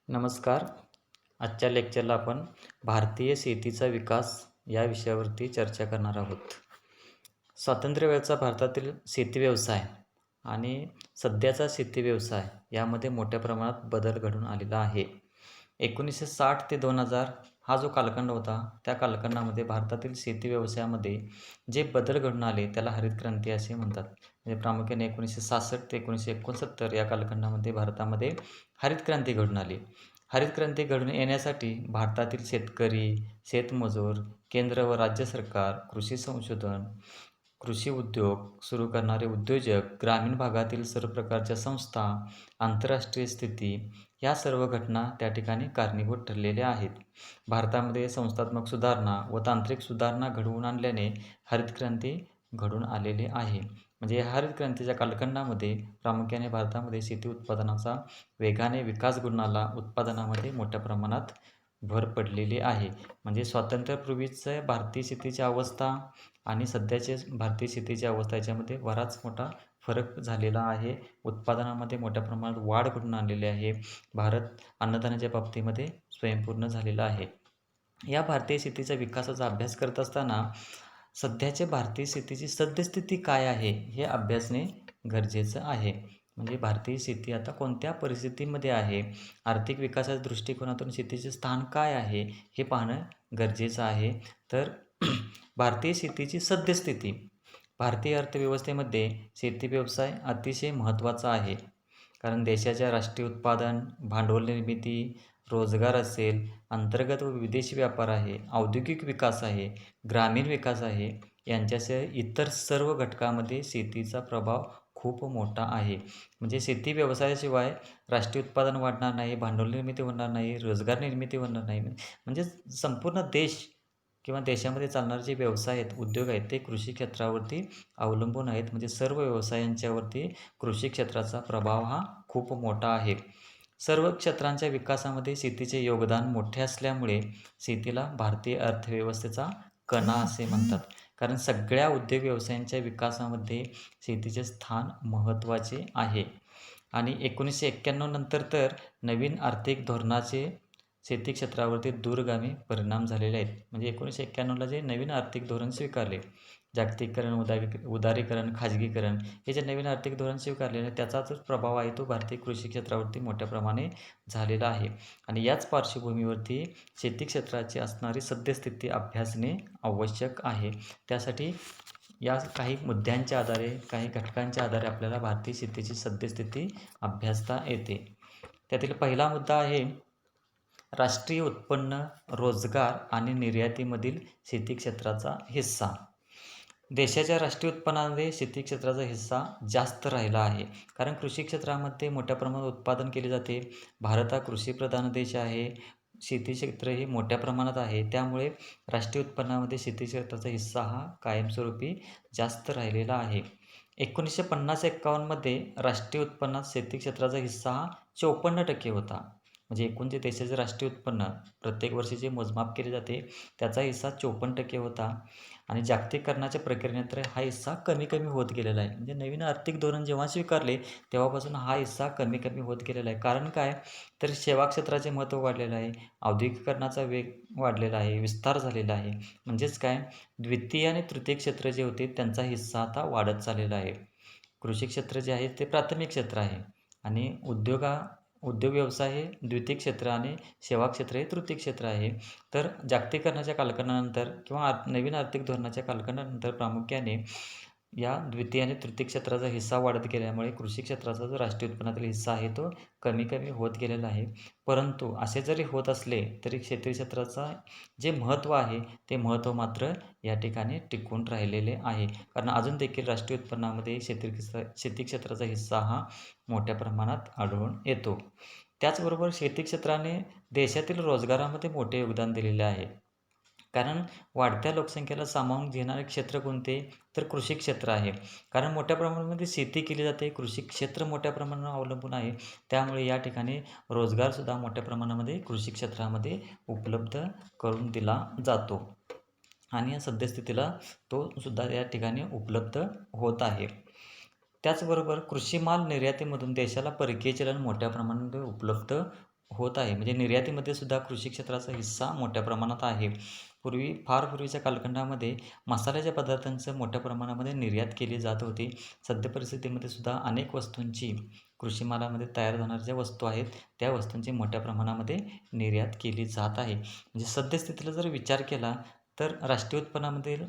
नमस्कार. आजच्या लेक्चरला आपण भारतीय शेतीचा विकास या विषयावरती चर्चा करणार आहोत. स्वातंत्र्यवेळचा भारतातील शेती व्यवसाय आणि सध्याचा शेती व्यवसाय यामध्ये मोठ्या प्रमाणात बदल घडून आलेला आहे. 1960 ते 2000 हा जो कालखंड होता, त्या कालखंडामध्ये भारतातील शेती व्यवसायामध्ये जे बदल घडून आले त्याला हरित क्रांती असे म्हणतात. म्हणजे प्रामुख्याने 1966 ते 1969 या कालखंडामध्ये भारतामध्ये हरित क्रांती घडून आली. हरित क्रांती घडून येण्यासाठी भारतातील शेतकरी, शेतमजूर, केंद्र व राज्य सरकार, कृषी संशोधन, कृषी उद्योग सुरू करणारे उद्योजक, ग्रामीण भागातील सर्व प्रकारच्या संस्था, आंतरराष्ट्रीय स्थिती या सर्व घटना त्या ठिकाणी कारणीभूत ठरलेल्या आहेत. भारतामध्ये संस्थात्मक सुधारणा व तांत्रिक सुधारणा घडवून आणल्याने हरित क्रांती घडून आलेली आहे. म्हणजे या हरित क्रांतीच्या कालखंडामध्ये प्रामुख्याने भारतामध्ये शेती उत्पादनाचा वेगाने विकास घडून आला. उत्पादनामध्ये मोठ्या प्रमाणात भर पडलेली आहे. म्हणजे स्वातंत्र्यापूर्वीचं भारतीय शेतीची अवस्था आणि सध्याचे भारतीय शेतीची अवस्था याच्यामध्ये बराच मोठा फरक झालेला आहे. उत्पादनामध्ये मोठ्या प्रमाणात वाढ घडून आणलेली आहे. भारत अन्नधान्याच्या बाबतीमध्ये स्वयंपूर्ण झालेला आहे. या भारतीय शेतीच्या विकासाचा अभ्यास करत असताना सध्याच्या भारतीय शेतीची सद्यस्थिती काय आहे हे अभ्यासणे गरजेचं आहे. म्हणजे भारतीय शेती आता कोणत्या परिस्थितीमध्ये आहे, आर्थिक विकासाच्या दृष्टिकोनातून शेतीचे स्थान काय आहे हे पाहणं गरजेचं आहे. तर भारतीय शेतीची सद्यस्थिती. भारतीय अर्थव्यवस्थेमध्ये शेती व्यवसाय अतिशय महत्त्वाचा आहे. कारण देशाच्या राष्ट्रीय उत्पादन, भांडवल निर्मिती, रोजगार असेल, अंतर्गत व विदेशी व्यापार आहे, औद्योगिक विकास आहे, ग्रामीण विकास आहे, यांच्यासह इतर सर्व घटकामध्ये शेतीचा प्रभाव खूप मोठा आहे. म्हणजे शेती व्यवसायाशिवाय राष्ट्रीय उत्पादन वाढणार नाही, भांडवल निर्मिती होणार नाही, रोजगार निर्मिती होणार नाही. म्हणजे संपूर्ण देश किंवा देशामध्ये चालणारे जे व्यवसाय आहेत, उद्योग आहेत, ते कृषी क्षेत्रावरती अवलंबून आहेत. म्हणजे सर्व व्यवसायांच्यावरती कृषी क्षेत्राचा प्रभाव हा खूप मोठा आहे. सर्व क्षेत्रांच्या विकासामध्ये शेतीचे योगदान मोठे असल्यामुळे शेतीला भारतीय अर्थव्यवस्थेचा कणा असे म्हणतात. कारण सगळ्या उद्योग व्यवसायांच्या विकासामध्ये शेतीचे स्थान महत्त्वाचे आहे. आणि 1991 नंतर तर नवीन आर्थिक धोरणाचे शेती क्षेत्रावरती दूरगामी परिणाम झालेले आहेत. म्हणजे 1991ला जे नवीन आर्थिक धोरण स्वीकारले, जागतिकीकरण, उदारीकरण, खाजगीकरण हे जे नवीन आर्थिक धोरण स्वीकारलेले त्याचा जो प्रभाव आहे तो भारतीय कृषी क्षेत्रावरती मोठ्या प्रमाणे झालेला आहे. आणि याच पार्श्वभूमीवरती शेती क्षेत्राची असणारी सद्यस्थिती अभ्यासणे आवश्यक आहे. त्यासाठी या काही मुद्द्यांच्या आधारे, काही घटकांच्या आधारे आपल्याला भारतीय शेतीची सद्यस्थिती अभ्यासता येते. त्यातील पहिला मुद्दा आहे राष्ट्रीय उत्पन्न, रोजगार आणि निर्यातीमधील शेती क्षेत्राचा हिस्सा. देशाच्या राष्ट्रीय उत्पन्नामध्ये शेती क्षेत्राचा हिस्सा जास्त राहिला आहे. कारण कृषी क्षेत्रामध्ये मोठ्या प्रमाणात उत्पादन केले जाते. भारत हा कृषीप्रधान देश आहे. शेती क्षेत्र हे मोठ्या प्रमाणात आहे. त्यामुळे राष्ट्रीय उत्पन्नामध्ये शेती क्षेत्राचा हिस्सा हा कायमस्वरूपी जास्त राहिलेला आहे. 1950-51मध्ये राष्ट्रीय उत्पन्नात शेती क्षेत्राचा हिस्सा हा 54% होता. म्हणजे एकूण जे देशाचे राष्ट्रीय उत्पन्न प्रत्येक वर्षी जे मोजमाप केले जाते त्याचा हिस्सा 54% होता. आणि जागतिकीकरणाच्या प्रक्रियेनंतर हा हिस्सा कमी कमी होत गेलेला आहे. म्हणजे नवीन आर्थिक धोरण जेव्हा स्वीकारले तेव्हापासून हा हिस्सा कमी कमी होत गेलेला आहे. कारण काय, तर सेवा क्षेत्राचे महत्त्व वाढलेलं आहे, औद्योगिकीकरणाचा वेग वाढलेला आहे, विस्तार झालेला आहे. म्हणजेच काय, द्वितीय आणि तृतीय क्षेत्र जे होते त्यांचा हिस्सा आता वाढत चाललेला आहे. कृषी क्षेत्र जे आहे ते प्राथमिक क्षेत्र आहे आणि उद्योग व्यवसाय हे द्वितीय क्षेत्र आणि सेवा क्षेत्र हे तृतीय क्षेत्र आहे. तर जागतिकीकरणाच्या कालखंडानंतर किंवा नवीन आर्थिक धोरणाच्या कालखंडानंतर प्रामुख्याने या द्वितीय आणि तृतीय क्षेत्राचा हिस्सा वाढत गेल्यामुळे कृषी क्षेत्राचा जो राष्ट्रीय उत्पन्नातील हिस्सा आहे तो कमी कमी होत गेलेला आहे. परंतु असे जरी होत असले तरी शेती क्षेत्राचा जे महत्त्व आहे ते महत्त्व मात्र या ठिकाणी टिकून राहिलेले आहे. कारण अजून देखील राष्ट्रीय उत्पन्नामध्ये शेती क्षेत्राचा हिस्सा हा मोठ्या प्रमाणात आढळून येतो. त्याचबरोबर शेती क्षेत्राने देशातील रोजगारामध्ये मोठे योगदान दिलेले आहे. कारण वाढत्या लोकसंख्येला सामावून घेणारे क्षेत्र कोणते, तर कृषी क्षेत्र आहे. कारण मोठ्या प्रमाणामध्ये शेती केली जाते, कृषी क्षेत्र मोठ्या प्रमाणावर अवलंबून आहे. त्यामुळे या ठिकाणी रोजगारसुद्धा मोठ्या प्रमाणामध्ये कृषी क्षेत्रामध्ये उपलब्ध करून दिला जातो आणि या सद्यस्थितीला तो सुद्धा या ठिकाणी उपलब्ध होत आहे. त्याचबरोबर कृषी माल निर्यातीमधून देशाला परकीय चलन मोठ्या प्रमाणात उपलब्ध होत आहे. म्हणजे निर्यातीमध्ये सुद्धा कृषी क्षेत्राचा हिस्सा मोठ्या प्रमाणात आहे. फार पूर्वीच्या कालखंडामध्ये मसाल्याच्या पदार्थांचं मोठ्या प्रमाणामध्ये निर्यात केली जात होती. सद्य परिस्थितीमध्ये सुद्धा अनेक वस्तूंची कृषी मालामध्ये तयार होणाऱ्या ज्या वस्तू आहेत, त्या वस्तूंची मोठ्या प्रमाणामध्ये निर्यात केली जात आहे. म्हणजे सद्यस्थितीला जर विचार केला, तर राष्ट्रीय उत्पन्नामधील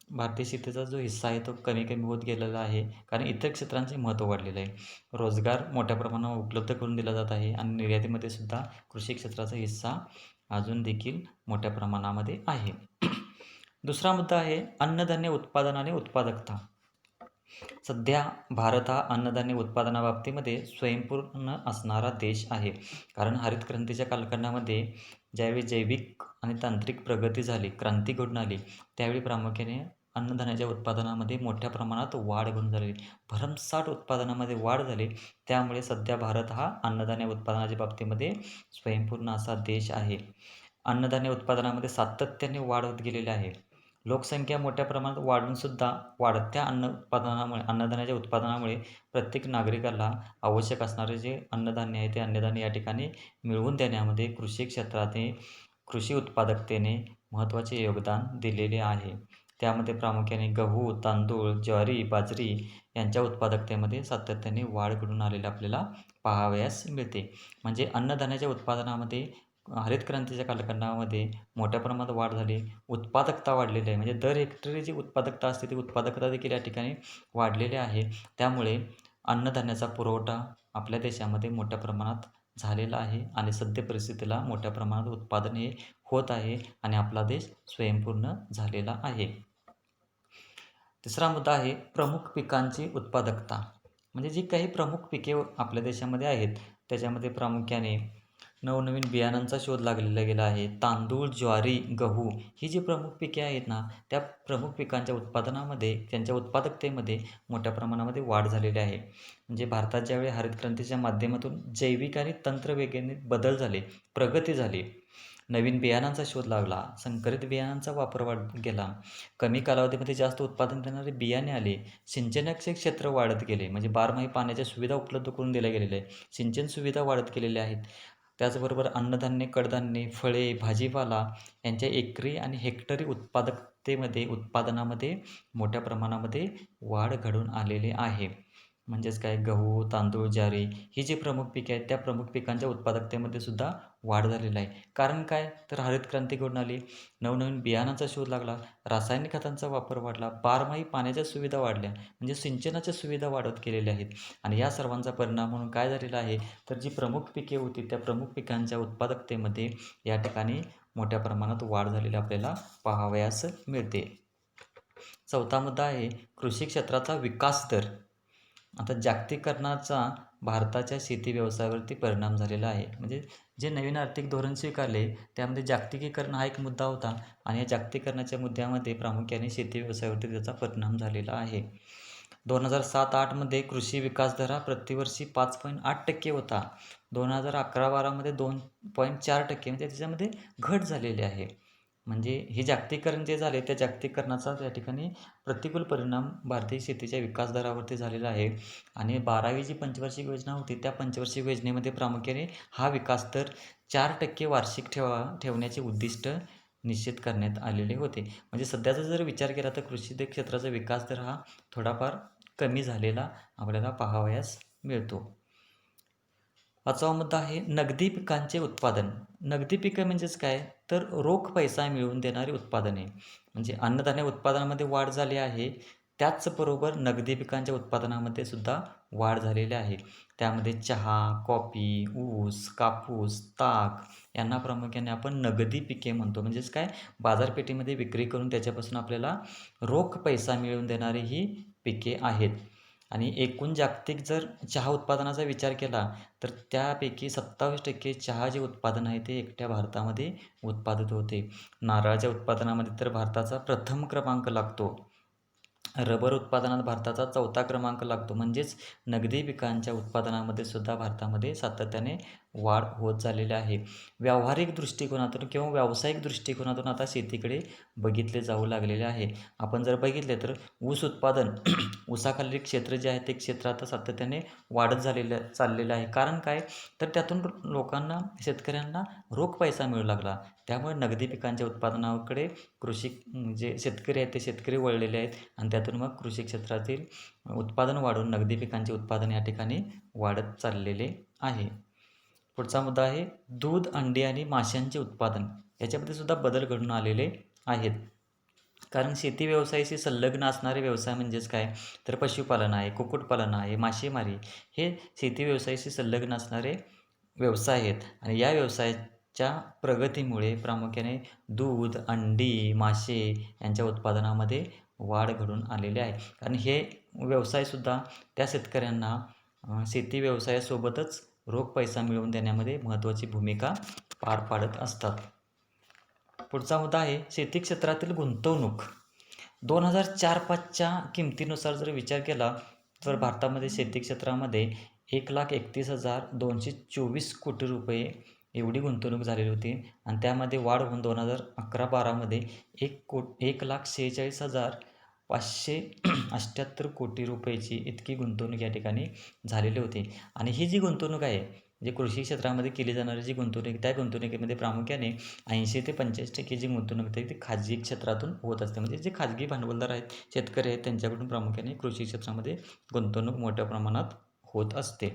भारतीय शेतीचा जो हिस्सा आहे, तो कमी-कमी होत गेलेला आहे. कारण इतर क्षेत्रांचे महत्त्व वाढलेलं आहे. रोजगार मोठ्या प्रमाणावर उपलब्ध करून दिला जात आहे आणि निर्यातीमध्ये सुद्धा कृषी क्षेत्राचा हिस्सा अजून देखील मोठ्या प्रमाणामध्ये आहे. दुसरा मुद्दा आहे अन्नधान्य उत्पादन आणि उत्पादकता. सध्या भारत हा अन्नधान्य उत्पादनाबाबतीमध्ये स्वयंपूर्ण असणारा देश आहे. कारण हरित क्रांतीच्या कालखंडामध्ये ज्यावेळी जैविक आणि तांत्रिक प्रगती झाली, क्रांती घडून आली, त्यावेळी प्रामुख्याने अन्नधान्याच्या उत्पादनामध्ये मोठ्या प्रमाणात वाढ घडून झाली. भरमसाठ उत्पादनामध्ये वाढ झाली. त्यामुळे सध्या भारत हा अन्नधान्य उत्पादनाच्या बाबतीमध्ये स्वयंपूर्ण असा देश आहे. अन्नधान्य उत्पादनामध्ये सातत्याने वाढ होत गेलेली आहे. लोकसंख्या मोठ्या प्रमाणात वाढूनसुद्धा वाढत्या अन्नधान्याच्या उत्पादनामुळे प्रत्येक नागरिकाला आवश्यक असणारे जे अन्नधान्य आहे, ते अन्नधान्य या ठिकाणी मिळवून देण्यामध्ये कृषी क्षेत्राने, कृषी उत्पादकतेने महत्त्वाचे योगदान दिलेले आहे. त्यामध्ये प्रामुख्याने गहू, तांदूळ, ज्वारी, बाजरी यांच्या उत्पादकतेमध्ये सातत्याने वाढ घडून आलेली आपल्याला पाहावयास मिळते. म्हणजे अन्नधान्याच्या उत्पादनामध्ये हरित क्रांतीच्या कालखंडामध्ये मोठ्या प्रमाणात वाढ झाली. उत्पादकता वाढलेली आहे. म्हणजे दर हेक्टरी जी उत्पादकता असते, ती उत्पादकता देखील या ठिकाणी वाढलेली आहे. त्यामुळे अन्नधान्याचा पुरवठा आपल्या देशामध्ये मोठ्या प्रमाणात झालेला आहे आणि सद्य परिस्थितीला मोठ्या प्रमाणात उत्पादन हे होत आहे आणि आपला देश स्वयंपूर्ण झालेला आहे. तिसरा मुद्दा आहे प्रमुख पिकांची उत्पादकता. म्हणजे जी काही प्रमुख पिके आपल्या देशामध्ये आहेत, त्याच्यामध्ये प्रामुख्याने नवनवीन बियाणांचा शोध लागलेला गेला आहे. तांदूळ, ज्वारी, गहू ही जी प्रमुख पिके आहेत ना, त्या प्रमुख पिकांच्या उत्पादनामध्ये, त्यांच्या उत्पादकतेमध्ये मोठ्या प्रमाणामध्ये वाढ झालेली आहे. म्हणजे भारतात ज्यावेळी हरित क्रांतीच्या माध्यमातून जैविक आणि तंत्रवैज्ञानिक बदल झाले, प्रगती झाली, नवीन बियाणांचा शोध लागला, संकरित बियाणांचा वापर वाढत गेला, कमी कालावधीमध्ये जास्त उत्पादन देणारे बियाणे आले, सिंचनाचे क्षेत्र वाढत गेले, म्हणजे बारमाही पाण्याच्या सुविधा उपलब्ध करून दिल्या गेलेल्या आहेत, सिंचन सुविधा वाढत गेलेल्या आहेत. त्याचबरोबर अन्नधान्य, कडधान्ये, फळे, भाजीपाला यांच्या एकरी आणि हेक्टरी उत्पादनामध्ये मोठ्या प्रमाणामध्ये वाढ घडून आलेली आहे. म्हणजेच काय गहू, तांदूळ, ज्वारी ही जी प्रमुख पिके आहेत, त्या प्रमुख पिकांच्या उत्पादकतेमध्ये सुद्धा वाढ झालेली आहे. कारण काय? तर हरित क्रांती घडून आली, नवनवीन बियाणांचा शोध लागला, रासायनिक खतांचा वापर वाढला, बारमाही पाण्याच्या सुविधा वाढल्या, म्हणजे सिंचनाच्या सुविधा वाढत गेलेल्या आहेत आणि या सर्वांचा परिणाम म्हणून काय झालेला आहे, तर जी प्रमुख पिके होती, त्या प्रमुख पिकांच्या उत्पादकतेमध्ये या ठिकाणी मोठ्या प्रमाणात वाढ झालेली आपल्याला पाहावयास मिळते. चौथा मुद्दा आहे कृषी क्षेत्राचा विकास दर. आता जागतिकीकरणाचा भारताच्या शेती व्यवसायावरती परिणाम झालेला आहे. म्हणजे जे नवीन आर्थिक धोरण स्वीकारले, त्यामध्ये जागतिकीकरण हा एक मुद्दा होता आणि या जागतिकीकरणाच्या मुद्द्यामध्ये प्रामुख्याने शेती व्यवसायावरती त्याचा परिणाम झालेला आहे. 2007-08मध्ये कृषी विकास दर हा प्रतिवर्षी 5.8% होता. 2011-12मध्ये 2.4% म्हणजे त्याच्यामध्ये घट झालेली आहे. म्हणजे हे जागतिकीकरण जे झाले, त्या जागतिकीकरणाचा त्या ठिकाणी प्रतिकूल परिणाम भारतीय शेतीच्या विकास दरावरती झालेला आहे आणि 12वी जी पंचवार्षिक योजना होती, त्या पंचवार्षिक योजनेमध्ये प्रामुख्याने हा विकास दर 4% वार्षिक ठेवण्याचे उद्दिष्ट निश्चित करण्यात आलेले होते. म्हणजे सध्याचा जर विचार केला तर कृषी क्षेत्राचा विकास दर हा थोडाफार कमी झालेला आपल्याला पाहावयास मिळतो. 5वा मुद्दा आहे नगदी पिकांचे उत्पादन. नगदी पिकं म्हणजेच काय? तर रोख पैसा मिळवून देणारी उत्पादने. म्हणजे अन्नधान्य उत्पादनामध्ये वाढ झाली आहे. त्याचबरोबर नगदी पिकांच्या उत्पादनामध्ये सुद्धा वाढ झालेली आहे. त्यामध्ये चहा, कॉफी, ऊस, कापूस, ताग यांना प्रामुख्याने आपण नगदी पिके म्हणतो. म्हणजेच काय? बाजारपेठेमध्ये विक्री करून त्याच्यापासून आपल्याला रोख पैसा मिळवून देणारी ही पिके आहेत. आणि एकूण जागतिक जर चहा उत्पादनाचा विचार केला, तर त्यापैकी 27% चहा जे उत्पादन आहे ते एकट्या भारतामध्ये उत्पादित होते. नारळाच्या उत्पादनामध्ये तर भारताचा प्रथम क्रमांक लागतो. रबर उत्पादनात भारताचा 4था क्रमांक लागतो. म्हणजेच नगदी पिकांच्या उत्पादनामध्ये सुद्धा भारतामध्ये सातत्याने वाढ होत चाललेली आहे. व्यावहारिक दृष्टिकोनातून किंवा व्यावसायिक दृष्टिकोनातून आता शेतीकडे बघितले जाऊ लागलेले आहे. आपण जर बघितले तर ऊस उत्पादन ऊसाखालील क्षेत्र जे आहे ते क्षेत्र आता सातत्याने वाढत चाललेलं आहे. कारण काय, तर त्यातून लोकांना, शेतकऱ्यांना रोख पैसा मिळू लागला. त्यामुळे नगदी पिकांच्या उत्पादनाकडे कृषी जे शेतकरी आहेत ते शेतकरी वळलेले आहेत आणि त्यातून मग कृषी क्षेत्रातील उत्पादन वाढून नगदी पिकांचे उत्पादन या ठिकाणी वाढत चाललेले आहे. पुढचा मुद्दा आहे दूध, अंडी आणि माशांचे उत्पादन. याच्यामध्ये सुद्धा बदल घडून आलेले आहेत. कारण शेती व्यवसायाशी संलग्न असणारे व्यवसाय म्हणजेच काय, तर पशुपालन आहे, कुक्कुटपालन आहे, मासेमारी, हे शेती व्यवसायाशी संलग्न असणारे व्यवसाय आहेत. आणि या व्यवसायाच्या प्रगतीमुळे प्रामुख्याने दूध, अंडी, मासे यांच्या उत्पादनामध्ये वाढ घडून आलेली आहे. कारण हे व्यवसायसुद्धा त्या शेतकऱ्यांना शेती व्यवसायासोबतच रोख पैसा मिळवून देण्यामध्ये महत्त्वाची भूमिका पार पाडत असतात. पुढचा मुद्दा आहे शेती क्षेत्रातील गुंतवणूक. 2004-5च्या किमतीनुसार जर विचार केला तर भारतामध्ये शेती क्षेत्रामध्ये 1,31,224 कोटी रुपये एवढी गुंतवणूक झालेली होती आणि त्यामध्ये वाढ होऊन 2011-12मध्ये 1,46,578 कोटी रुपयाची इतकी गुंतवणूक या ठिकाणी झालेली होती. आणि ही जी गुंतवणूक आहे, जे कृषी क्षेत्रामध्ये केली जाणारी जी गुंतवणूक, त्या गुंतवणुकीमध्ये प्रामुख्याने 80 ते 85% जी गुंतवणूक आहे ती खाजगी क्षेत्रातून होत असते. म्हणजे जे खाजगी भांडवलदार आहेत, शेतकरी आहेत, त्यांच्याकडून प्रामुख्याने कृषी क्षेत्रामध्ये गुंतवणूक मोठ्या प्रमाणात होत असते.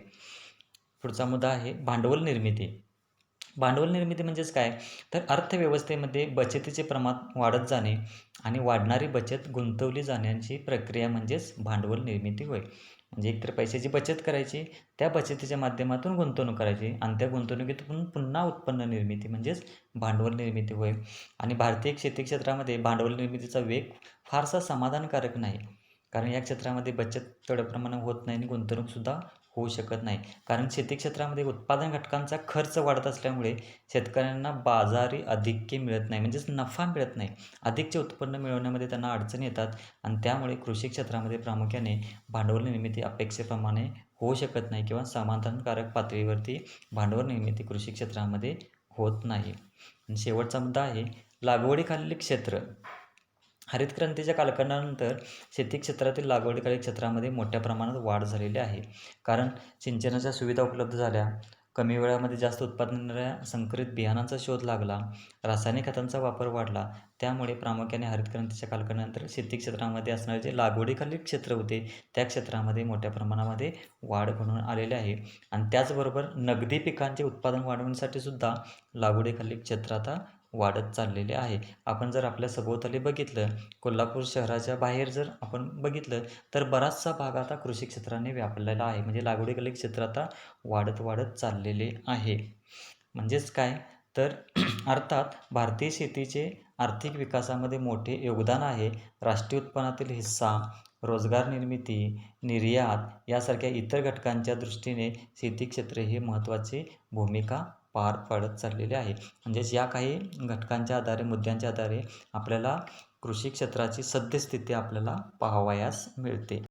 पुढचा मुद्दा आहे भांडवल निर्मिती. भांडवल निर्मिती म्हणजेच काय, तर अर्थव्यवस्थेमध्ये बचतीचे प्रमाण वाढत जाणे आणि वाढणारी बचत गुंतवली जाण्याची प्रक्रिया म्हणजेच भांडवल निर्मिती होय. म्हणजे एकतर पैशाची बचत करायची, त्या बचतीच्या माध्यमातून गुंतवणूक करायची आणि त्या गुंतवणुकीतून पुन्हा उत्पन्न निर्मिती म्हणजेच भांडवल निर्मिती होय. आणि भारतीय शेती क्षेत्रामध्ये भांडवल निर्मितीचा वेग फारसा समाधानकारक नाही. कारण या क्षेत्रामध्ये बचत तेवढ्या प्रमाणात होत नाही आणि गुंतवणूकसुद्धा होऊ शकत नाही. कारण शेती क्षेत्रामध्ये उत्पादन घटकांचा खर्च वाढत असल्यामुळे शेतकऱ्यांना बाजारी अधिक्य मिळत नाही, म्हणजेच नफा मिळत नाही. अधिकचे उत्पन्न मिळवण्यामध्ये त्यांना अडचणी येतात आणि त्यामुळे कृषी क्षेत्रामध्ये प्रामुख्याने भांडवल निर्मिती अपेक्षेप्रमाणे होऊ शकत नाही किंवा समाधानकारक पातळीवरती भांडवल निर्मिती कृषी क्षेत्रामध्ये होत नाही. आणि शेवटचा मुद्दा आहे लागवडीखालील क्षेत्र. हरित क्रांतीच्या कालखंडानंतर शेती क्षेत्रातील लागवडीखालील क्षेत्रामध्ये मोठ्या प्रमाणात वाढ झालेली आहे. कारण सिंचनाच्या सुविधा उपलब्ध झाल्या, कमी वेळामध्ये जास्त उत्पादन देणाऱ्या संकरित बियाणांचा शोध लागला, रासायनिक खतांचा वापर वाढला. त्यामुळे प्रामुख्याने हरित क्रांतीच्या कालखंडानंतर शेती क्षेत्रामध्ये असणारे जे लागवडीखालील क्षेत्र होते त्या क्षेत्रामध्ये मोठ्या प्रमाणामध्ये वाढ घडून आलेली आहे. आणि त्याचबरोबर नगदी पिकांचे उत्पादन वाढवण्यासाठी सुद्धा लागवडीखालील क्षेत्र आता वाढत चाललेले आहे. आपण जर आपल्या सभोवताली बघितलं, कोल्हापूर शहराच्या बाहेर जर आपण बघितलं तर बराचसा भाग आता कृषी क्षेत्राने व्यापलेला आहे. म्हणजे लागवडीखालील क्षेत्र आता वाढत चाललेले आहे. म्हणजेच काय, तर अर्थात भारतीय शेतीचे आर्थिक विकासामध्ये मोठे योगदान आहे. राष्ट्रीय उत्पन्नातील हिस्सा, रोजगार निर्मिती, निर्यात यासारख्या इतर घटकांच्या दृष्टीने शेती क्षेत्र हे महत्त्वाची भूमिका पार पाडत चाललेले आहे. म्हणजेच या काही घटकांच्या आधारे, मुद्द्यांच्या आधारे आपल्याला कृषी क्षेत्राची सद्यस्थिती आपल्याला पाहावयास मिळते.